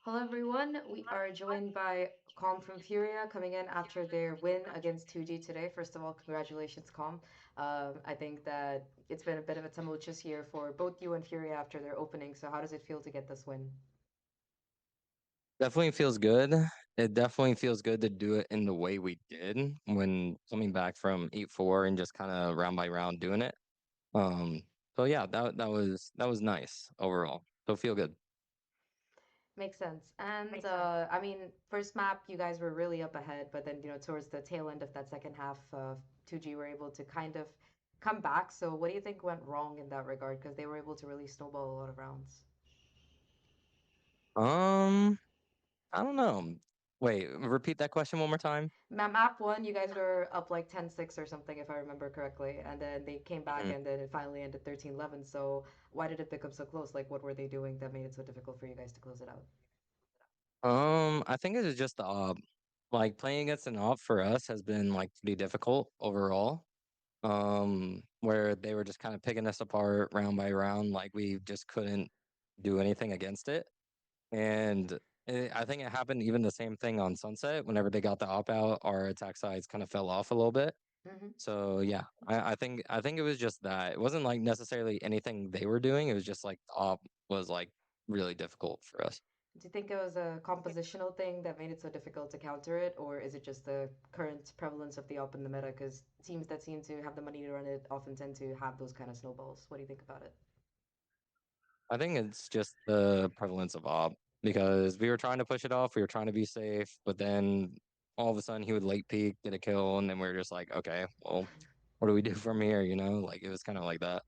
Hello, everyone. We are joined by Calm from Furia coming in after their win against 2G today. First of all, congratulations, Calm. I think that it's been a bit of a tumultuous year for both you and Furia after their opening. So, how does it feel to get this win? Definitely feels good. It definitely feels good to do it in the way we did when coming back from 8-4 and just kind of round by round doing it. Um, so yeah, that was nice overall. So feel good. Makes sense. And I mean, first map, you guys were really up ahead, but then, towards the tail end of that second half, 2G were able to kind of come back. So, what do you think went wrong in that regard? Because they were able to really snowball a lot of rounds. Um, I don't know. Wait, repeat that question one more time. Map one, you guys were up like 10-6 or something, if I remember correctly. And then they came back Mhm. and then it finally ended 13-11. So why did it become so close? Like, what were they doing that made it so difficult for you guys to close it out? I think it's just the op. Like playing against an op for us has been like pretty difficult overall. Where they were just kind of picking us apart round by round, like we just couldn't do anything against it. And I think it happened even the same thing on Sunset. Whenever they got the opt out, our attack sides kind of fell off a little bit. Hmm. So yeah, I think it was just that. It wasn't like necessarily anything they were doing. It was just like the op was like really difficult for us. Do you think it was a compositional thing that made it so difficult to counter it, or is it just the current prevalence of the op in the meta? Because teams that seem to have the money to run it often tend to have those kind of snowballs. What do you think about it? I think it's just the prevalence of op because we were trying to push it off. We were trying to be safe, but then all of a sudden he would late peek, get a kill, and then we were just like, okay, well, what do we do from here? Like it was kind of like that.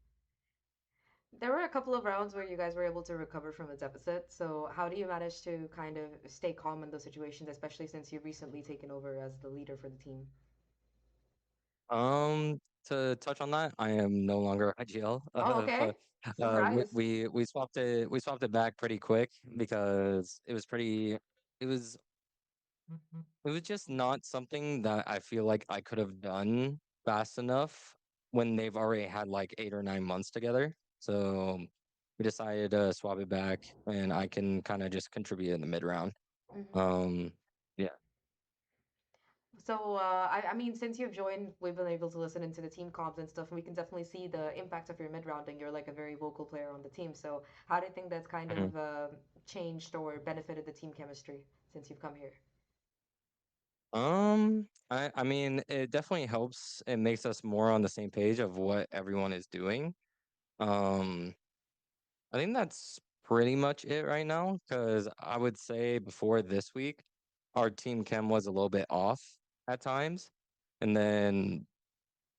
There were a couple of rounds where you guys were able to recover from a deficit. So, how do you manage to kind of stay calm in those situations, especially since you've recently taken over as the leader for the team? To touch on that, I am no longer IGL. Oh, okay. But we, Surprise. we we swapped it back pretty quick because it was it was just not something that I feel like I could have done fast enough when they've already had like 8 or 9 months together. So we decided to swap it back, and I can kind of just contribute in the mid round. Hmm. Um, yeah. So, I mean, since you've joined, we've been able to listen into the team comps and stuff, and we can definitely see the impact of your mid rounding. You're like a very vocal player on the team. So, how do you think that's kind Mhm. of changed or benefited the team chemistry since you've come here? I mean, it definitely helps. It makes us more on the same page of what everyone is doing. Um, I think that's pretty much it right now because I would say before this week, our team chem was a little bit off at times. And then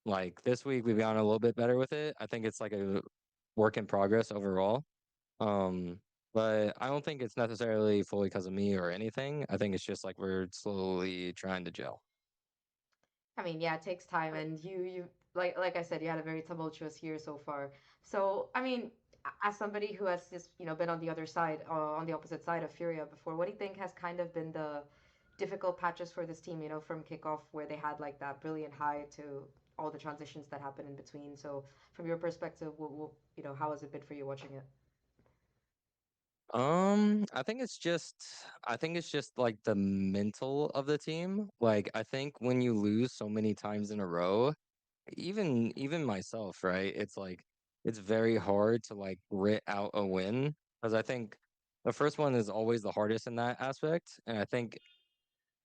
like this week we've gotten a little bit better with it. I think it's like a work in progress overall. Um, but I don't think it's necessarily fully because of me or anything. I think it's just like we're slowly trying to gel. I mean, yeah, it takes time, and you like I said, you had a very tumultuous year so far. So, I mean, as somebody who has just been on the other side, on the opposite side of Furia before, what do you think has kind of been the difficult patches for this team? From kickoff where they had like that brilliant high to all the transitions that happened in between. So, from your perspective, how has it been for you watching it? I think it's just like the mental of the team. Like I think when you lose so many times in a row, even myself, right? It's like it's very hard to like grit out a win because I think the first one is always the hardest in that aspect. And I think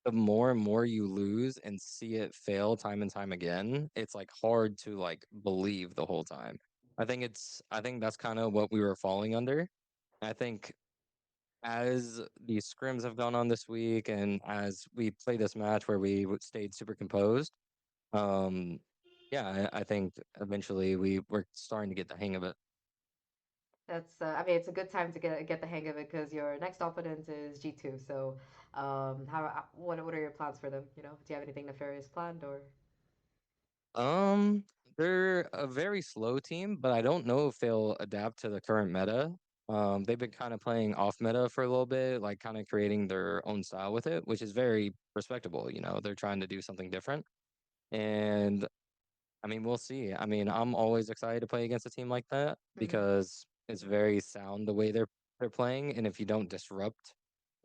the more and more you lose and see it fail time and time again, it's like hard to like believe the whole time. I think that's kind of what we were falling under. I think as these scrims have gone on this week and as we played this match where we stayed super composed, um, yeah, I think eventually we're starting to get the hang of it. I mean, it's a good time to get the hang of it because your next opponent is G2. So, what are your plans for them? Do you have anything nefarious planned or? Um, they're a very slow team, but I don't know if they'll adapt to the current meta. They've been kind of playing off meta for a little bit, like kind of creating their own style with it, which is very respectable. They're trying to do something different. And I mean, we'll see. I mean, I'm always excited to play against a team like that Mhm. because it's very sound the way they're playing, and if you don't disrupt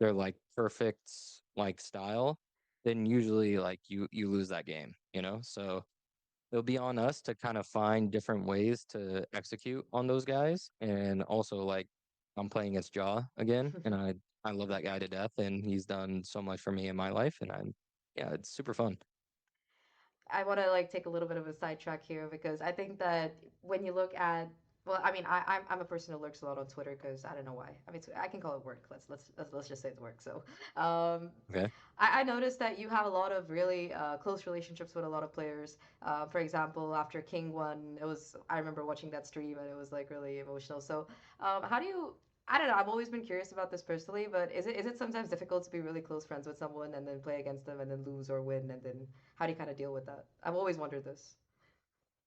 their like perfect like style, then usually like you lose that game, you know? So it'll be on us to kind of find different ways to execute on those guys. And also like I'm playing against Jaw again, and I love that guy to death, and he's done so much for me in my life, and I'm yeah, it's super fun. I want to like take a little bit of a sidetrack here because I think that when you look at, well, I mean, I'm a person who lurks a lot on Twitter because I don't know why. I mean, I can call it work. Let's just say it's work. So, um, Okay. I noticed that you have a lot of really close relationships with a lot of players. For example, after King won, it was I remember watching that stream and it was like really emotional. So, how do you? I don't know. I've always been curious about this personally, but is it sometimes difficult to be really close friends with someone and then play against them and then lose or win and then how do you kind of deal with that? I've always wondered this.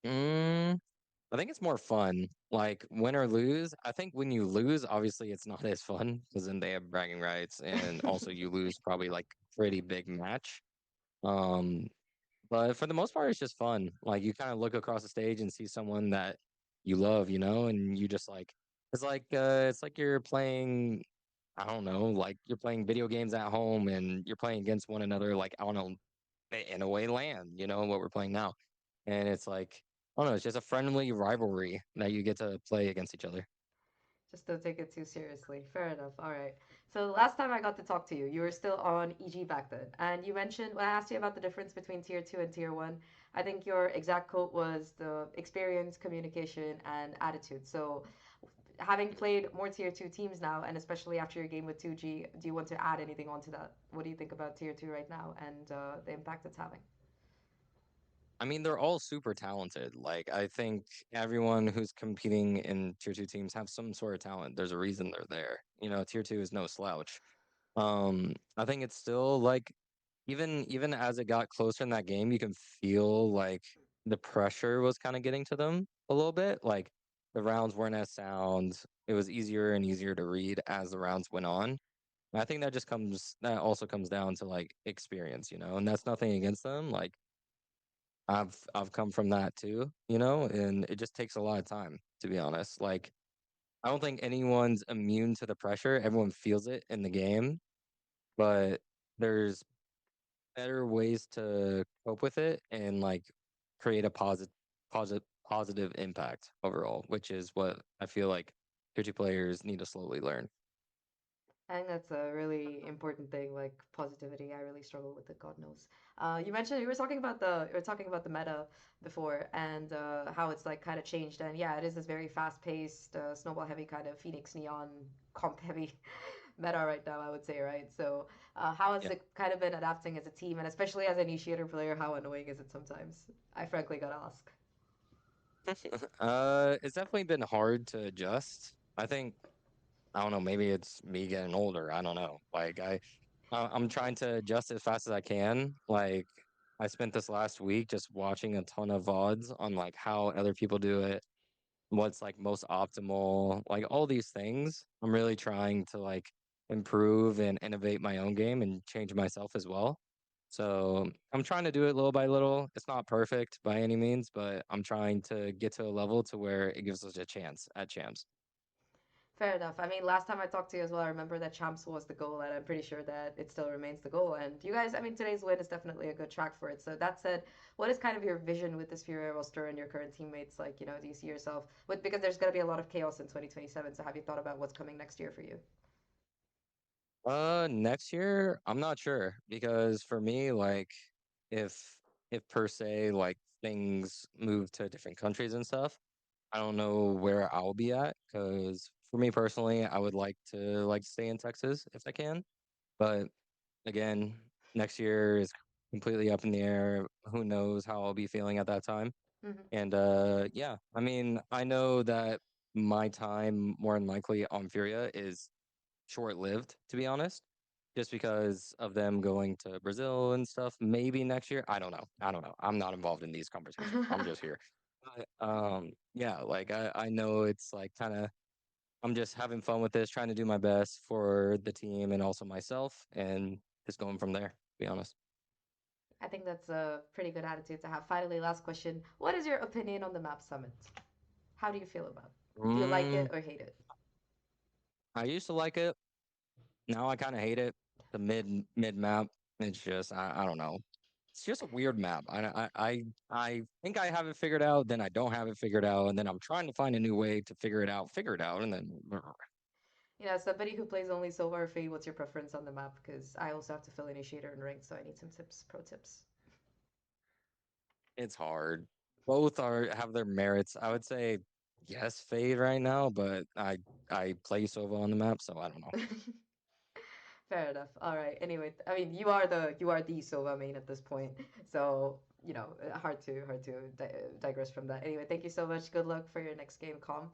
Mm, I think it's more fun. Like win or lose. I think when you lose, obviously it's not as fun because then they have bragging rights, and also you lose probably like pretty big match. Um, but for the most part, it's just fun. Like you kind of look across the stage and see someone that you love, you know, and you just like it's like you're playing. I don't know, like you're playing video games at home and you're playing against one another, like I don't know, in a way, land. You know what we're playing now, and it's like I don't know, it's just a friendly rivalry that you get to play against each other. Just don't take it too seriously. Fair enough. All right. So the last time I got to talk to you, you were still on EG back then, and you mentioned when I asked you about the difference between tier two and tier one. I think your exact quote was the experience, communication, and attitude. So having played more tier two teams now, and especially after your game with 2G, do you want to add anything onto that? What do you think about tier two right now and the impact it's having? I mean, they're all super talented. Like, I think everyone who's competing in tier two teams have some sort of talent. There's a reason they're there. You know, tier two is no slouch. I think it's still like even as it got closer in that game, you can feel like the pressure was kind of getting to them a little bit. Like the rounds weren't as sound. It was easier and easier to read as the rounds went on. And I think that also comes down to like experience, you know, and that's nothing against them. Like I've come from that too, you know, and it just takes a lot of time, to be honest. Like I don't think anyone's immune to the pressure. Everyone feels it in the game, but there's better ways to cope with it and like create a positive impact overall, which is what I feel like tier two players need to slowly learn. I think that's a really important thing, like positivity. I really struggle with it, God knows. You mentioned you were talking about the meta before and how it's like kind of changed. And yeah, it is this very fast-paced, snowball heavy kind of Phoenix Neon comp heavy meta right now, I would say, right? So how has Yeah. it kind of been adapting as a team, and especially as an initiator player, how annoying is it sometimes? I frankly gotta ask. It's definitely been hard to adjust. I don't know, maybe it's me getting older. I don't know. I'm trying to adjust as fast as I can. Like I spent this last week just watching a ton of VODs on like how other people do it, what's like most optimal, like all these things. I'm really trying to like improve and innovate my own game and change myself as well. So I'm trying to do it little by little. It's not perfect by any means, but I'm trying to get to a level to where it gives us a chance at champs. Fair enough. I mean, last time I talked to you as well, I remember that champs was the goal, and I'm pretty sure that it still remains the goal. And you guys, I mean, today's win is definitely a good track for it. So that said, what is kind of your vision with this FURIA roster and your current teammates? Like, do you see yourself with because there's going to be a lot of chaos in 2027. So have you thought about what's coming next year for you? Next year, I'm not sure because for me, like, if if per se like things move to different countries and stuff, I don't know where I'll be at because for me personally, I would like to like stay in Texas if I can. But again, next year is completely up in the air. Who knows how I'll be feeling at that time? Hmm. And yeah, I mean, I know that my time more than likely on Furia is short-lived, to be honest, just because of them going to Brazil and stuff. Maybe next year. I don't know. I don't know. I'm not involved in these conversations. I'm just here. But, yeah, like I know it's like kind of I'm just having fun with this, trying to do my best for the team and also myself, and just going from there. To be honest. I think that's a pretty good attitude to have. Finally, last question: what is your opinion on the map summit? How do you feel about it? Do you like Mm, it or hate it? I used to like it. Now I kind of hate it. The mid map. It's just I don't know. It's just a weird map. I think I have it figured out, then I don't have it figured out, and then I'm trying to find a new way to figure it out, and then As somebody who plays only Silver or Fade, what's your preference on the map? Because I also have to fill Initiator and Ranked, so I need some tips, pro tips. it's hard. Both are have their merits. I would say yes, Fade right now, but I play Sova on the map, so I don't know. Fair enough. All right. Anyway, I mean, you are the Sova main at this point, so hard to digress from that. Anyway, thank you so much. Good luck for your next game, Calm.